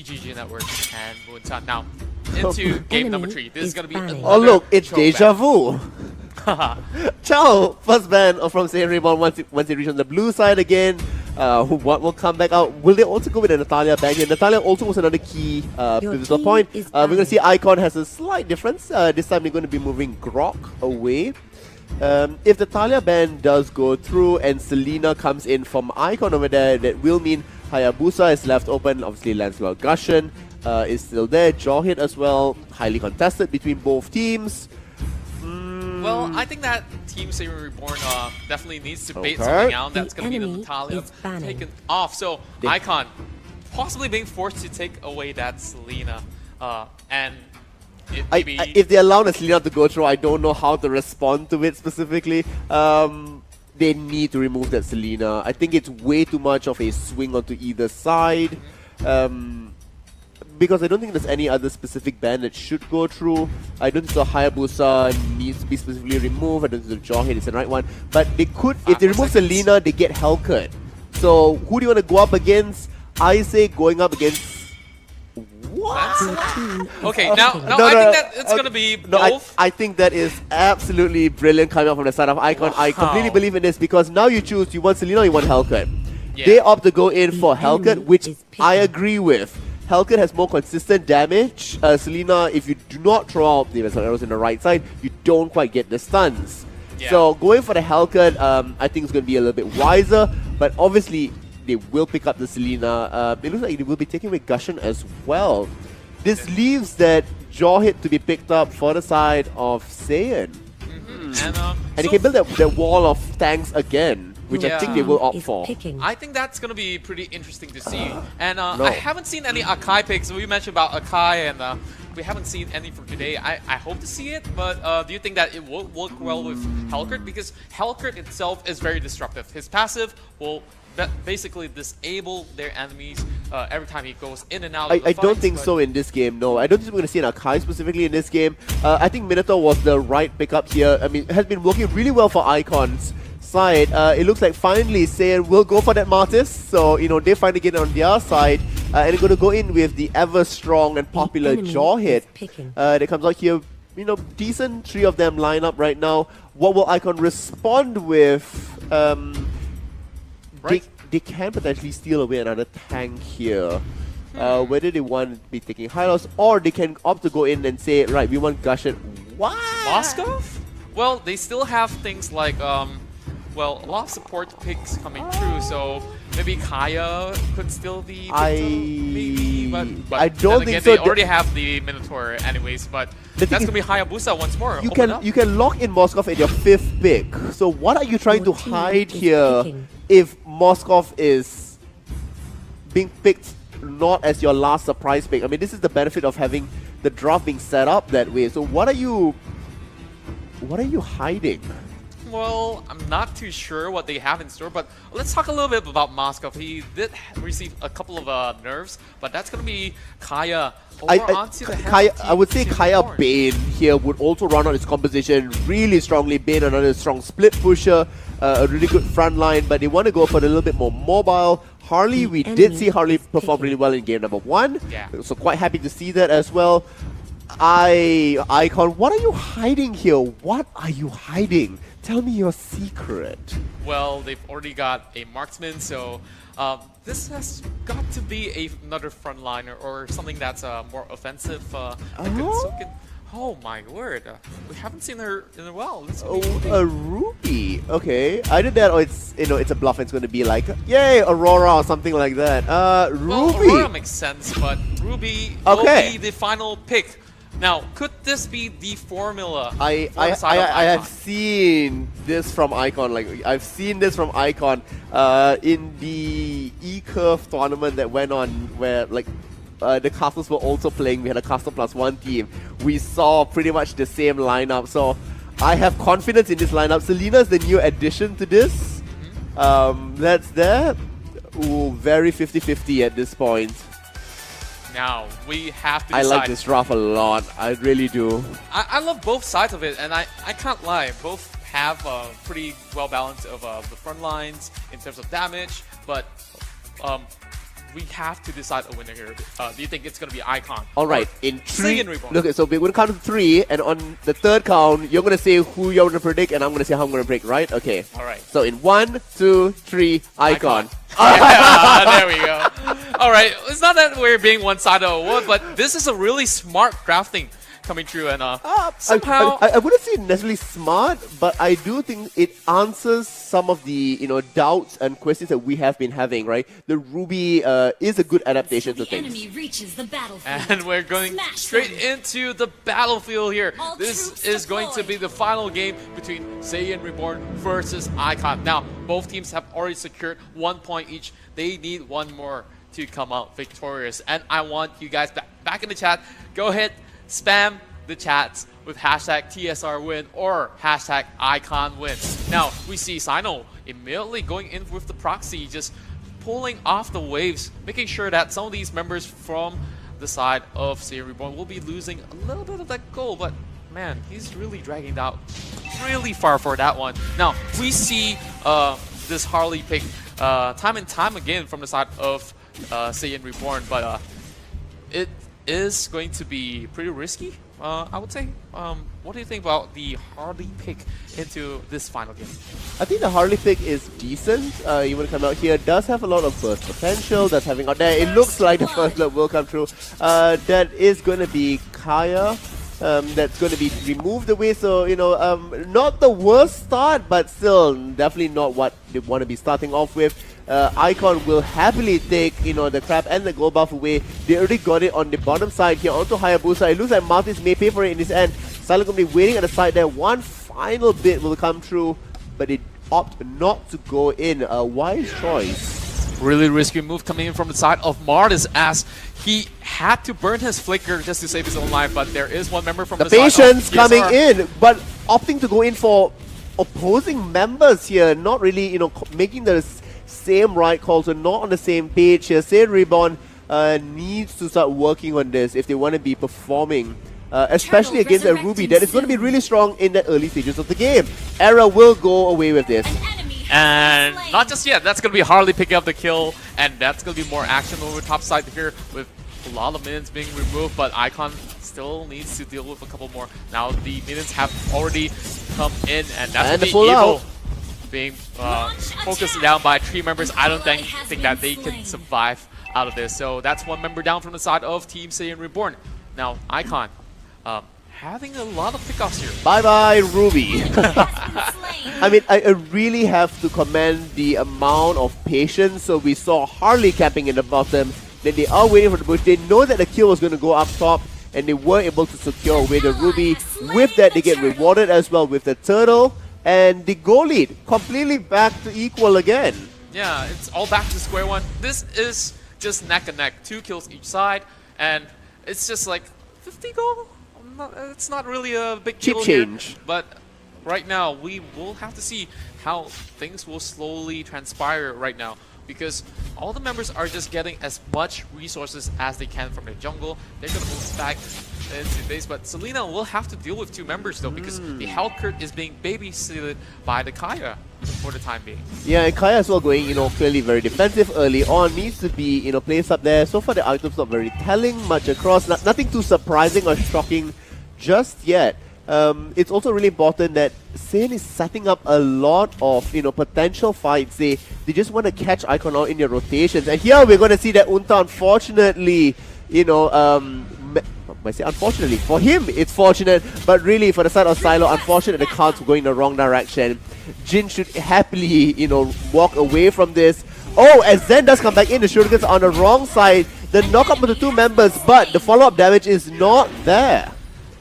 GG Network and Moonsan. Now, into game number 3. This is going to be another Oh look, it's throwback. deja vu. Ciao! First ban from SAIYAN REBORN once they reach on the blue side again. What will come back out? Will they also go with a Natalia ban here? Natalia also was another key pivotal point. We're going to see Icon has a slight difference. This time they're going to be moving Grok away. If the Talia ban does go through and Selena comes in from Icon over there, that will mean Hayabusa is left open. Obviously, Lancelot Gushen is still there. Jawhead as well. Highly contested between both teams. Well, I think that Team SAIYAN Reborn definitely needs to bait something out. That's going to be the Natalia taken off. So Icon possibly being forced to take away that Selena. And if they allow the Selena to go through, I don't know how to respond to it specifically. They need to remove that Selena. I think it's way too much of a swing onto either side. Because I don't think there's any other specific ban that should go through. I don't think the Hayabusa needs to be specifically removed. I don't think the Jawhead is the right one. But they could, if they remove Selena, they get Hellcut. So who do you want to go up against? I say going up against... What? Okay, now I think that it's going to be both. I think that is absolutely brilliant coming up from the side of Icon. I completely believe in this because now you choose, you want Selena or you want Hellcut. Yeah. They opt to go in for Hellcut, which I agree with. Hellcut has more consistent damage. Selena, if you do not throw out the arrows in the right side, you don't quite get the stuns. Yeah. So going for the Hellcut, I think it's going to be a little bit wiser. But obviously, they will pick up the Selena. It looks like they will be taking away Gushen as well. This leaves that Jawhead to be picked up for the side of SAIYAN. And he can build that wall of tanks again, which I think they will opt for. I think that's going to be pretty interesting to see. And I haven't seen any Akai picks. We mentioned about Akai and we haven't seen any from today. I hope to see it, but do you think that it will work well with Hellcut? Because Hellcut itself is very disruptive. His passive will basically disable their enemies every time he goes in and out of the I don't think so in this game, no. I don't think we're going to see an Akai specifically in this game. I think Minotaur was the right pickup here. I mean, it has been working really well for Icon's side. It looks like finally SAIYAN will go for that Martis. So, you know, they finally get on their side. And they're going to go in with the ever-strong and popular Jawhead. That comes out here, you know, decent 3 of them line up right now. What will Icon respond with? They can potentially steal away another tank here. Whether they want to be taking high loss or they can opt to go in and say, right, we want Gushen. What? Moskov? Well, they still have things like, well, a lot of support picks coming through, so maybe Kaya could still be maybe, but I don't think so. They already have the Minotaur anyways, but that's going to be Hayabusa once more. You can lock in Moskov at your 5th pick. So what are you trying to hide here if Moskov is being picked not as your last surprise pick? I mean, this is the benefit of having the draft being set up that way. So what are you hiding? Well, I'm not too sure what they have in store, but let's talk a little bit about Moskov. He did receive a couple of nerfs, but that's going to be Kaya onto the Kaya, I would say Kaya Bane here would also run out his composition really strongly. Bane, another strong split pusher, a really good front line, but they want to go for a little bit more mobile. Harley, we did see Harley perform really well in game number 1, so quite happy to see that as well. Icon, what are you hiding here? What are you hiding? Tell me your secret. Well, they've already got a marksman, so this has got to be another frontliner or something that's more offensive. Oh my word! We haven't seen her in a while. A Ruby. Okay, either that or it's it's a bluff. And it's going to be like yay Aurora or something like that. Ruby. Well, Aurora makes sense, but Ruby will be the final pick. Now, could this be the formula? I have seen this from Icon. Like I've seen this from Icon in the E-Curve tournament that went on, where like the castles were also playing. We had a castle +1 team. We saw pretty much the same lineup. So I have confidence in this lineup. Selena is the new addition to this. That's there. Ooh, very 50-50 at this point. Now, we have to I decide. like this draft a lot. I really do. I love both sides of it, and I can't lie. Both have a pretty well balance of the front lines in terms of damage, but we have to decide a winner here. Do you think it's going to be Icon? All right, in three. SAIYAN Reborn. Look, so we're going to count to 3, and on the third count, you're going to say who you're going to predict, and I'm going to say how I'm going to predict, right? Okay. All right. So in 1, 2, 3, Icon. Yeah, there we go. All right, it's not that we're being one-sided or what, but this is a really smart crafting coming through, and somehow I wouldn't say necessarily smart, but I do think it answers some of the doubts and questions that we have been having. Right, the Ruby is a good adaptation to things. Enemy reaches the battlefield. And we're going straight into the battlefield here. This is going to be the final game between SAIYAN Reborn versus Icon. Now, both teams have already secured 1 point each. They need one more to come out victorious. And I want you guys back in the chat. Go ahead, spam the chats with hashtag TSRWin or hashtag IconWin. Now, we see Sino immediately going in with the proxy, just pulling off the waves, making sure that some of these members from the side of SAIYAN Reborn will be losing a little bit of that goal, but man, he's really dragging it out really far for that one. Now, we see this Harley pick time and time again from the side of SAIYAN Reborn, but it is going to be pretty risky, I would say. What do you think about the Harley pick into this final game? I think the Harley pick is decent. You want to come out here, does have a lot of burst potential that's having out there. It looks like the first blood will come through. That is going to be Kaya. That's going to be removed away, so not the worst start, but still definitely not what they want to be starting off with. Icon will happily take the crab and the gold buff away. They already got it on the bottom side here onto Hayabusa. It looks like Martis may pay for it in his end. Silent going to be waiting at the side there. One final bit will come through, but it opt not to go in. A wise choice. Really risky move coming in from the side of Martis, as he had to burn his flicker just to save his own life, but there is one member from the side of patience coming in, but opting to go in for opposing members here, not really making the same right call, so not on the same page here. SAIYAN Reborn needs to start working on this if they want to be performing, especially against a Ruby that is going to be really strong in the early stages of the game. Era will go away with this. And not just yet, that's going to be Harley picking up the kill, and that's going to be more action over top side here with a lot of minions being removed, but Icon still needs to deal with a couple more. Now the minions have already come in, and that's the evil being focused down by 3 members. I don't think that they can survive out of this, so that's 1 member down from the side of Team SAIYAN Reborn. Now Icon having a lot of pickoffs here. Bye-bye, Ruby. I mean, I really have to commend the amount of patience. So we saw Harley camping in the bottom. Then they are waiting for the bush. They know that the kill was going to go up top, and they were able to secure away the Ruby. With that, they get rewarded as well with the turtle. And the goal lead completely back to equal again. Yeah, it's all back to square one. This is just neck and neck. 2 kills each side. And it's just like 50 goal? It's not really a big cheap deal change here, but right now we will have to see how things will slowly transpire right now, because all the members are just getting as much resources as they can from the jungle. They're gonna move back into base, but Selena will have to deal with 2 members though, because the health curt is being babysitted by the Kaya for the time being. Yeah, and Kaya as well going, clearly very defensive early on, needs to be, placed up there. So far the items not very telling much across, nothing too surprising or shocking just yet. It's also really important that SAIYAN is setting up a lot of potential fights. They just want to catch Icon out in their rotations, and here we're going to see that Unta, unfortunately, I say unfortunately for him it's fortunate, but really for the side of Silo, unfortunate the cards were going in the wrong direction. Jin should happily walk away from this. Oh, as Zen does come back in, the shurikens are on the wrong side. The knockup of the 2 members, but the follow-up damage is not there.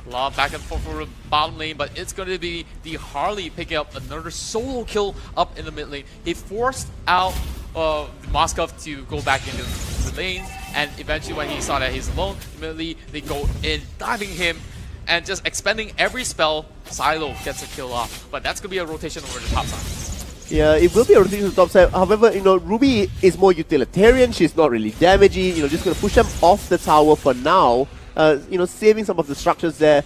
A lot back and forth for the bottom lane, but it's going to be the Harley picking up another solo kill up in the mid lane. He forced out Moskov to go back into the lane, and eventually when he saw that he's alone, immediately they go in, diving him, and just expending every spell. Silo gets a kill off, but that's going to be a rotation over the top side. Yeah, it will be a rotation to the top side. However, Ruby is more utilitarian. She's not really damaging. Just going to push them off the tower for now. Saving some of the structures there.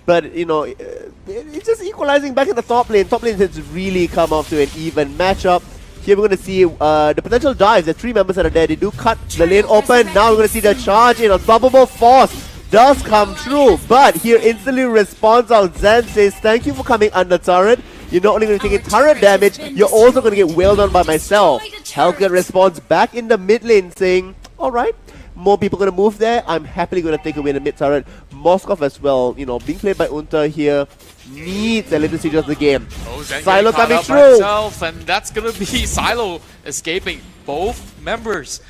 But, it's just equalizing back in the top lane. Top lane has really come off to an even matchup. Here we're going to see the potential dives. The 3 members that are there, they do cut the lane open. Now we're going to see the charge in. Unstoppable force does come true. But here instantly responds out. Zen says, thank you for coming under turret. You're not only going to take turret damage, you're also going to get wailed on by myself. Hellcat responds back in the mid lane saying, alright, more people going to move there. I'm happily going to take away the mid turret. Moskov as well, you know, being played by Unta here, needs a little stage of the game. Silo coming through. And that's going to be Silo escaping. Both members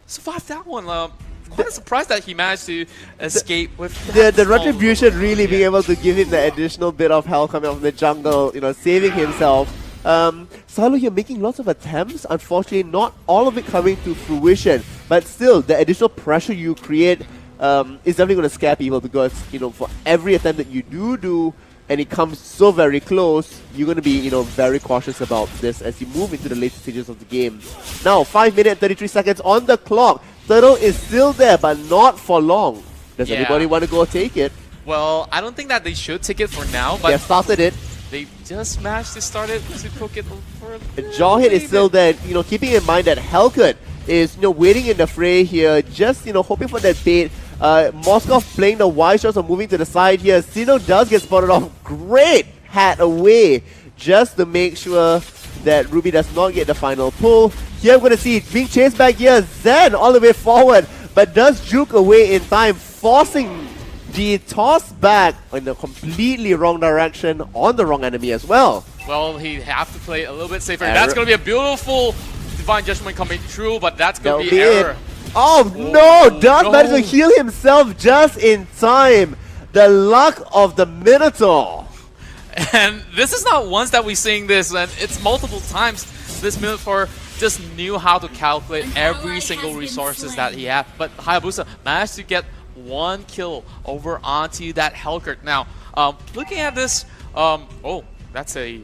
survived that one. Quite surprised that he managed to escape with the retribution really being able to give him the additional bit of hell coming from the jungle, you know, saving himself. Silo here making lots of attempts, unfortunately not all of it coming to fruition, but still the additional pressure you create is definitely going to scare people, because, you know, for every attempt that you do and it comes so very close, you're going to be, you know, very cautious about this as you move into the later stages of the game. Now 5 minutes and 33 seconds on the clock. Turtle is still there, but not for long. Does anybody want to go take it? Well, I don't think that they should take it for now, but they started it. They just managed to start it to cook it for a Jawhead is still there, you know, keeping in mind that Hellcat is, you know, waiting in the fray here, just, you know, hoping for that bait. Moskov playing the wide shots or moving to the side here. Sino does get spotted off. Great hat away just to make sure that Ruby does not get the final pull. Here I'm going to see it being chased back here. Zen all the way forward, but does juke away in time, forcing the toss back in the completely wrong direction on the wrong enemy as well. Well, he'd have to play a little bit safer. That's going to be a beautiful Divine Judgment coming through, but that's going to be error. Oh no! Does manage to heal himself just in time. The luck of the Minotaur. And this is not once that we're seeing this, and it's multiple times. This Minotaur just knew how to calculate every single resources that he had. But Hayabusa managed to get 1 kill over onto that Hellcat. Now, looking at this, oh, that's a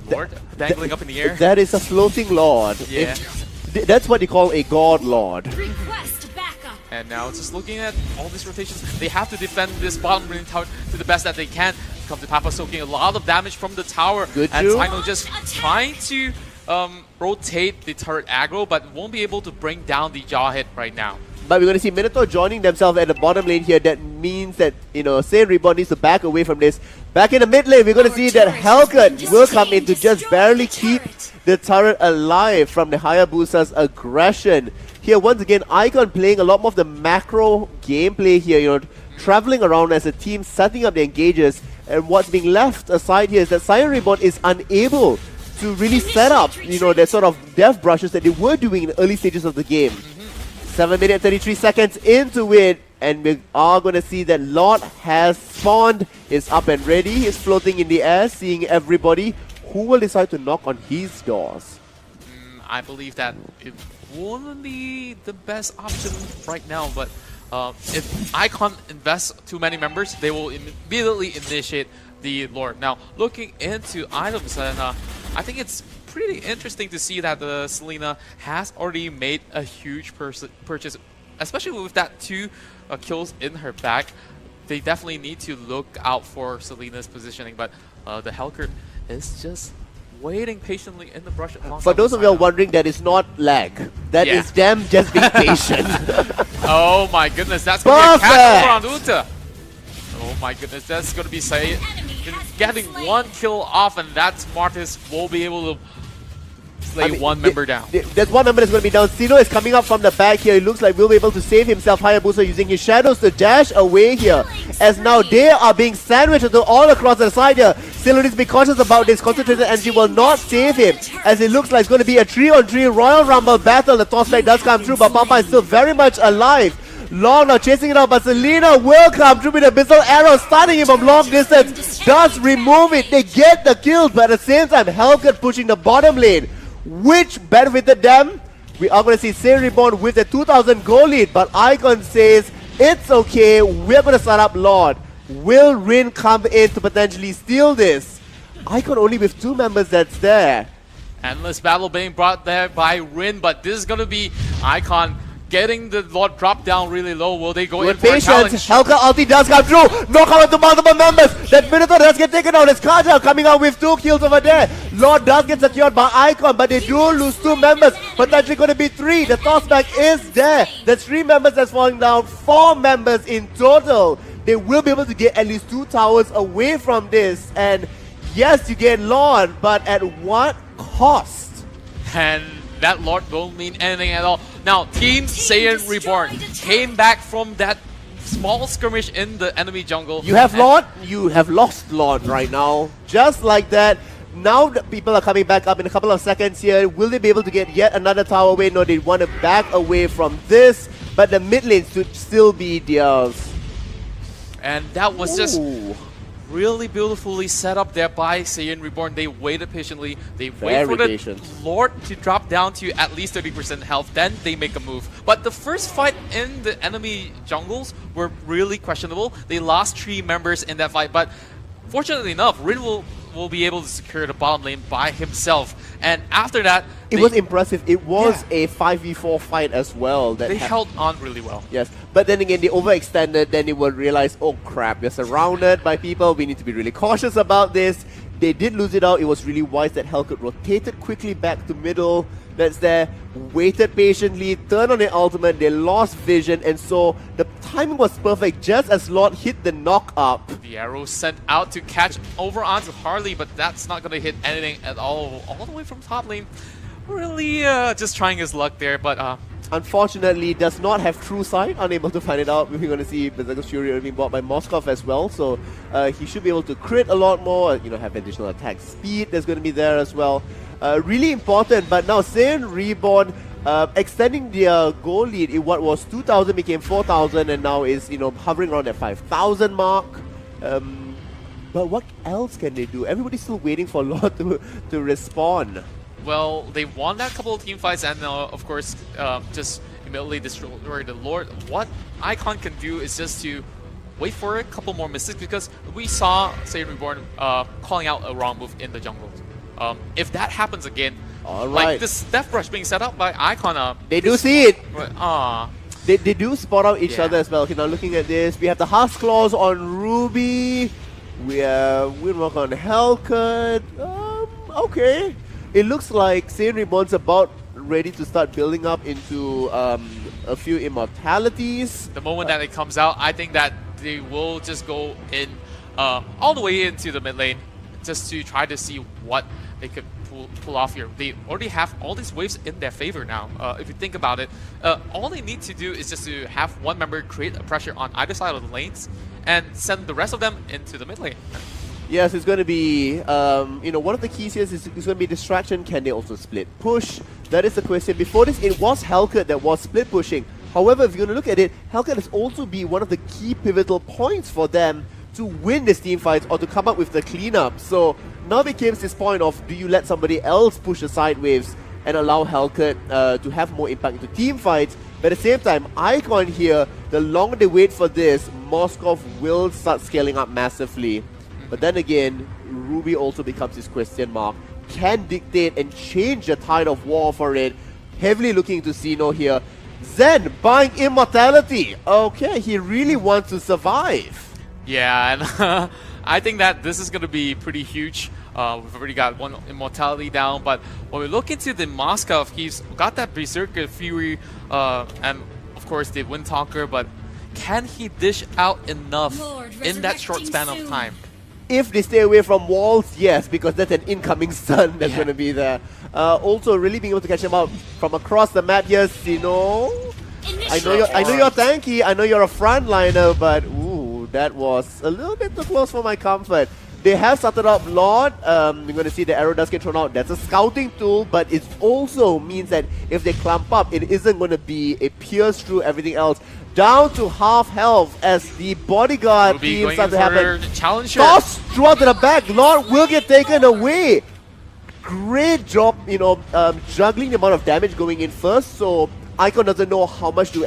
Lord dangling up in the air. That is a floating Lord. Yeah. That's what you call a God Lord. And now just looking at all these rotations, they have to defend this bottom lane tower to the best that they can. Come to Papa soaking a lot of damage from the tower. Good and Sino just trying to rotate the turret aggro, but won't be able to bring down the Jawhead right now. But we're going to see Minotaur joining themselves at the bottom lane here. That means that, you know, SAIYAN Reborn needs to back away from this. Back in the mid lane, we're going to see that Hellcat will come in to just barely keep the turret alive from the Hayabusa's aggression. Here, once again, Icon playing a lot more of the macro gameplay here, you know, traveling around as a team, setting up the engages. And what's being left aside here is that SAIYAN Reborn is unable to really set up, you know, their sort of death brushes that they were doing in the early stages of the game. 7 minutes 33 seconds into it, and we are going to see that Lord has spawned, is up and ready, he's floating in the air, seeing everybody. Who will decide to knock on his doors? I believe that it won't be the best option right now, but if Icon invests too many members, they will immediately initiate the Lord. Now, looking into items, and I think it's pretty interesting to see that the Selena has already made a huge purchase, especially with that 2 kills in her back. They definitely need to look out for Selena's positioning, but the Hellcat is just waiting patiently in the brush. For those of you wondering, that is not lag. That is them just being patient. Oh my goodness, that's going to be a catch over on Uta. Oh my goodness, that's going to be SAIYAN getting 1 kill off, and that's Martis will be able to slay 1 member down. There's 1 member that's going to be down. Sino is coming up from the back here. It looks like we'll be able to save himself. Hayabusa using his shadows to dash away here. As now they are being sandwiched all across the side here. Sino needs to be cautious about this. Concentrated energy will not save him, as it looks like it's going to be a 3-on-3 Royal Rumble battle. The toss flag does come through, but Papa is still very much alive. Long now chasing it out, but Selena will come through with a Abyssal Arrow, starting him from long distance. Does remove it. They get the kill, but at the same time, Hellcat pushing the bottom lane, which benefited them. We are going to see SAIYAN Reborn with a 2,000 goal lead, but Icon says it's okay. We're going to start up Lord. Will Rin come in to potentially steal this? Icon only with 2 members that's there. Endless battle being brought there by Rin, but this is going to be Icon getting the Lord drop down really low. Will they go in With for a patience, challenge? Helka ulti does come through. No cover to multiple members. That Minotaur does get taken out. It's Kaja coming out with 2 kills over there. Lord does get secured by Icon, but they do lose 2 members. Potentially going to be 3. The tossback is there. There's 3 members that's falling down. 4 members in total. They will be able to get at least 2 towers away from this. And yes, you get Lord, but at what cost? And that Lord won't mean anything at all. Now, Team SAIYAN Reborn came back from that small skirmish in the enemy jungle. You have Lord, you have lost Lord right now. Just like that. Now the people are coming back up in a couple of seconds here. Will they be able to get yet another tower away? No, they want to back away from this. But the mid lane should still be theirs. And that was just really beautifully set up there by SAIYAN Reborn. They waited patiently. They wait for the Lord to drop down to at least 30% health. Then they make a move. But the first fight in the enemy jungles were really questionable. They lost 3 members in that fight. But fortunately enough, Rin will be able to secure the bottom lane by himself. And after that, it was impressive. It was a 5v4 fight as well. That they held on really well. Yes, but then again, they overextended. Then they will realize, oh crap, we're surrounded by people. We need to be really cautious about this. They did lose it out. It was really wise that Helkut rotated quickly back to middle. That's there, waited patiently, turned on their ultimate. They lost vision, and so the timing was perfect. Just as Lord hit the knock up, the arrow sent out to catch over onto Harley, but that's not gonna hit anything at all the way from top lane. Really just trying his luck there, but unfortunately does not have true sight, unable to find it out. We're going to see Berserker's Fury being bought by Moskov as well, so he should be able to crit a lot more, you know, have additional attack speed that's going to be there as well. Really important, but now SAIYAN Reborn extending their goal lead in what was 2,000 became 4,000 and now is, you know, hovering around that 5,000 mark. But what else can they do? Everybody's still waiting for Lord to respond. Well, they won that couple of team fights and of course just immediately destroy the Lord. What Icon can do is just to wait for a couple more mistakes, because we saw SAIYAN Reborn calling out a wrong move in the jungle. If that happens again, like this Death Rush being set up by Icon, they do see it. They do spot out each other as well. Okay, now looking at this, we have the Husk Claws on Ruby. We have Windwalk on Helkut. Okay. It looks like SAIYAN Reborn's about ready to start building up into a few immortalities. The moment that it comes out, I think that they will just go in all the way into the mid lane just to try to see what they could pull off here. They already have all these waves in their favor now. If you think about it, all they need to do is just to have one member create a pressure on either side of the lanes and send the rest of them into the mid lane. Yes, it's going to be, you know, one of the keys here is going to be distraction. Can they also split push? That is the question. Before this, it was Helkut that was split pushing. However, if you're going to look at it, Helkut has also been one of the key pivotal points for them to win this team fight or to come up with the cleanup. So now becomes this point of, do you let somebody else push the side waves and allow Helkut to have more impact into team fights? But at the same time, Icon here, the longer they wait for this, Moskov will start scaling up massively. But then again, Ruby also becomes this question mark. Can dictate and change the tide of war for it. Heavily looking to Xeno here. Zen buying immortality. Okay, he really wants to survive. Yeah, and I think that this is going to be pretty huge. We've already got one immortality down, but when we look into the Moskov, he's got that Berserker Fury and of course the Windtalker, but can he dish out enough in that short span of time? If they stay away from walls, yes, because that's an incoming stun that's going to be there. Also, really being able to catch him out from across the map here, Sino. I know you're tanky, I know you're a frontliner, but ooh, that was a little bit too close for my comfort. They have started up Lord. You're going to see the arrow does get thrown out. That's a scouting tool, but it also means that if they clump up, it isn't going to be a pierce through everything else. Down to half health as the bodyguard team starts to happen. Toss throughout to the back. Lord will get taken away. Great job, you know, juggling the amount of damage going in first. So Icon doesn't know how much to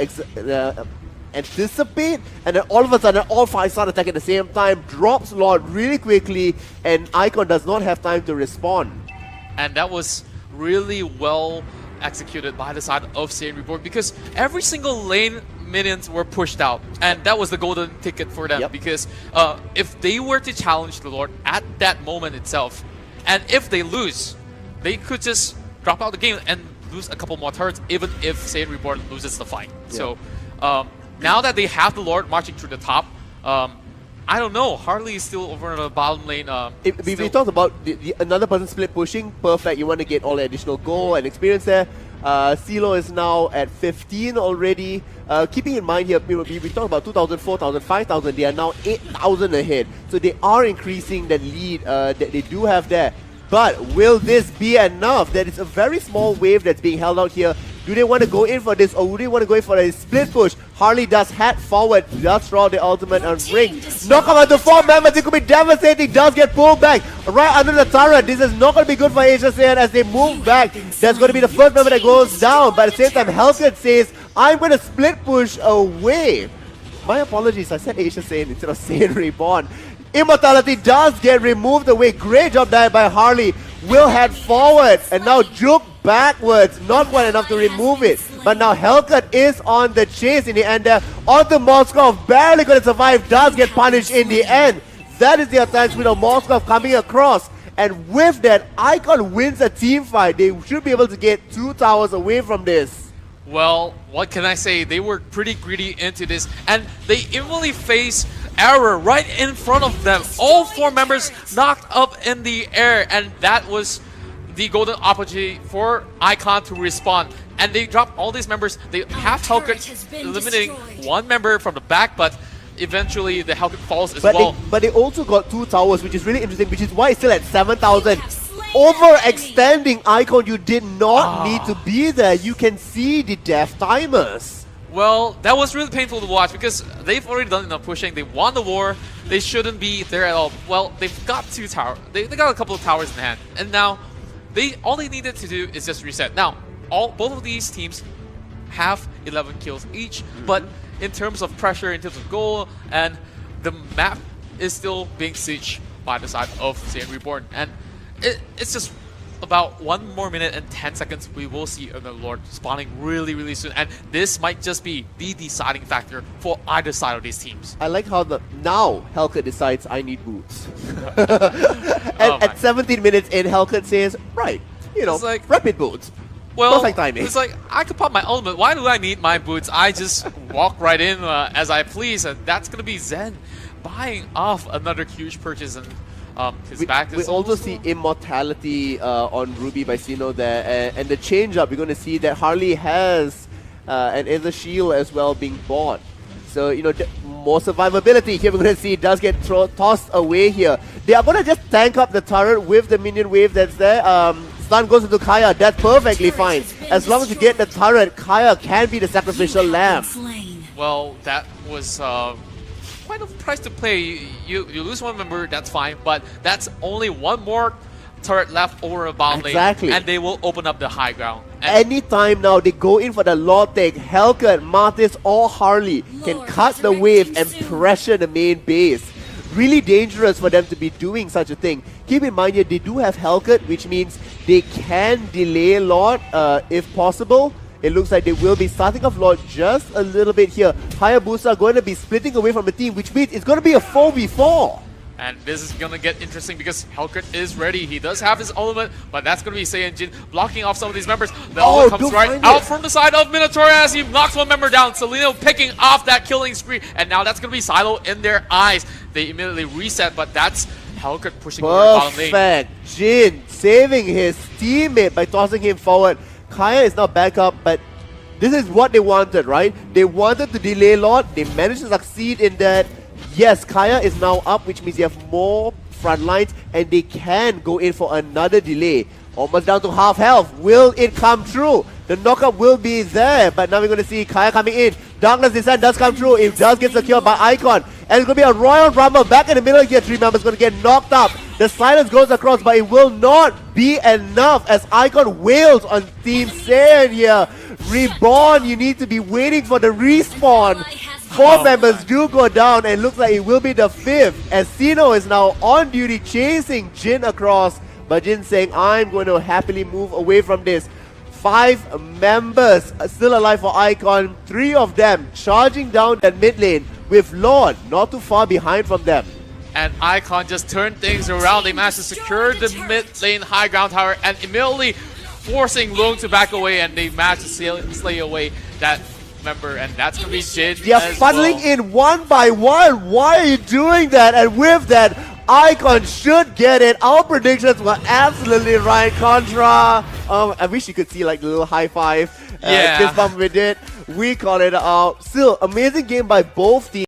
anticipate, and then all of a sudden all 5 start attacking at the same time. Drops Lord really quickly, and Icon does not have time to respond. And that was really well executed by the side of SAIYAN Reborn, because every single lane minions were pushed out, and that was the golden ticket for them. Because if they were to challenge the Lord at that moment itself, and if they lose, they could just drop out the game and lose a couple more turrets, even if SAIYAN Reborn loses the fight. So now that they have the Lord marching through the top, I don't know. Harley is still over in the bottom lane. We talked about another person split pushing. Perfect. You want to get all the additional goal and experience there. CeeLo is now at 15 already. Keeping in mind here, we talked about 2,000, 4,000, 5,000. They are now 8,000 ahead. So they are increasing the lead that they do have there. But will this be enough? There is a very small wave that's being held out here. Do they want to go in for this, or would they want to go in for a split push? Harley does head forward, does draw the ultimate on Ring. Knock out the 4 members, it could be devastating, does get pulled back right under the turret. This is not going to be good for Asia SAIYAN as they move back. That's going to be the first member that goes down. But at the same time, Hellcat says, I'm going to split push away. My apologies, I said Asia SAIYAN instead of SAIYAN Reborn. Immortality does get removed away. Great job there by Harley. Will head forward and now juke backwards. Not quite enough to remove it. But now Hellcat is on the chase in the end there. Onto Moskov. Barely going to survive. Does get punished in the end. That is the attack speed of Moskov coming across. And with that, Icon wins a team fight. They should be able to get 2 towers away from this. Well, what can I say? They were pretty greedy into this, and they evenly face error right in front of them. All 4 members knocked up in the air, and that was the golden opportunity for Icon to respond. And they dropped all these members. They have Hellcat eliminating 1 member from the back, but eventually the Hellcat falls as well. But they also got 2 towers, which is really interesting, which is why it's still at 7,000. Overextending Icon, you did not need to be there. You can see the death timers. Well, that was really painful to watch because they've already done enough pushing. They won the war. They shouldn't be there at all. Well, they've got 2 towers. They got a couple of towers in hand, and now all they needed to do is just reset. Now, both of these teams have 11 kills each, but in terms of pressure, in terms of goal, and the map is still being sieged by the side of SAIYAN Reborn, and it's just about 1 more minute and 10 seconds. We will see another Lord spawning really, really soon, and this might just be the deciding factor for either side of these teams. I like how now Hellcat decides I need boots. At 17 minutes in, Hellcat says, right, it's like, rapid boots. Well, perfect timing. It's like, I could pop my ultimate. Why do I need my boots? I just walk right in as I please, and that's going to be Zen buying off another huge purchase. And his back is we also see Immortality on Ruby by Sino there, and the change up, we're going to see that Harley has an Ether Shield as well being bought. So, more survivability here. We're going to see it does get tossed away here. They are going to just tank up the turret with the minion wave that's there. Stun goes into Kaya. That's perfectly fine. As long as you get the turret, Kaya can be the sacrificial lamb. Well, that was quite a price to pay. You lose 1 member, that's fine, but that's only 1 more turret left over a bottom lane, and they will open up the high ground. Anytime now they go in for the Lord take, Hellcat, Martis, or Harley can cut the wave and pressure the main base. Really dangerous for them to be doing such a thing. Keep in mind here, they do have Hellcat, which means they can delay Lord if possible. It looks like they will be starting off Lord just a little bit here. Hayabusa are going to be splitting away from the team, which means it's going to be a 4v4. And this is going to get interesting because Hellcat is ready. He does have his ultimate, but that's going to be SAIYAN Jin blocking off some of these members. The ultimate comes right out from the side of Minotaur as he knocks 1 member down. Celino picking off that killing spree, and now that's going to be Silo in their eyes. They immediately reset, but that's Hellcat pushing over the bottom lane. Perfect. Jin saving his teammate by tossing him forward. Kaya is now back up, but this is what they wanted, right? They wanted to delay Lord. They managed to succeed in that. Yes, Kaya is now up, which means you have more front lines, and they can go in for another delay. Almost down to half health. Will it come true? The knockup will be there, but now we're going to see Kaya coming in. Darkness Descent does come true. It does get secured by Icon. And it's going to be a Royal Rumble back in the middle here. 3 members going to get knocked up. The silence goes across, but it will not be enough as Icon wails on Team SAIYAN here. Reborn, you need to be waiting for the respawn. 4 members do go down, and it looks like it will be the 5th as Sino is now on duty chasing Jin across. But Jin saying, I'm going to happily move away from this. 5 members still alive for Icon. 3 of them charging down that mid lane with Lord not too far behind from them. And Icon just turned things around. They managed to secure the mid lane high ground tower and immediately forcing Lung to back away, and they managed to slay away that member, and that's going to be Jin. They are funneling in one by one. Why are you doing that? And with that, Icon should get it. Our predictions were absolutely right. Contra, I wish you could see like the little high five. Fist bump we did. We called it out. Still, amazing game by both teams.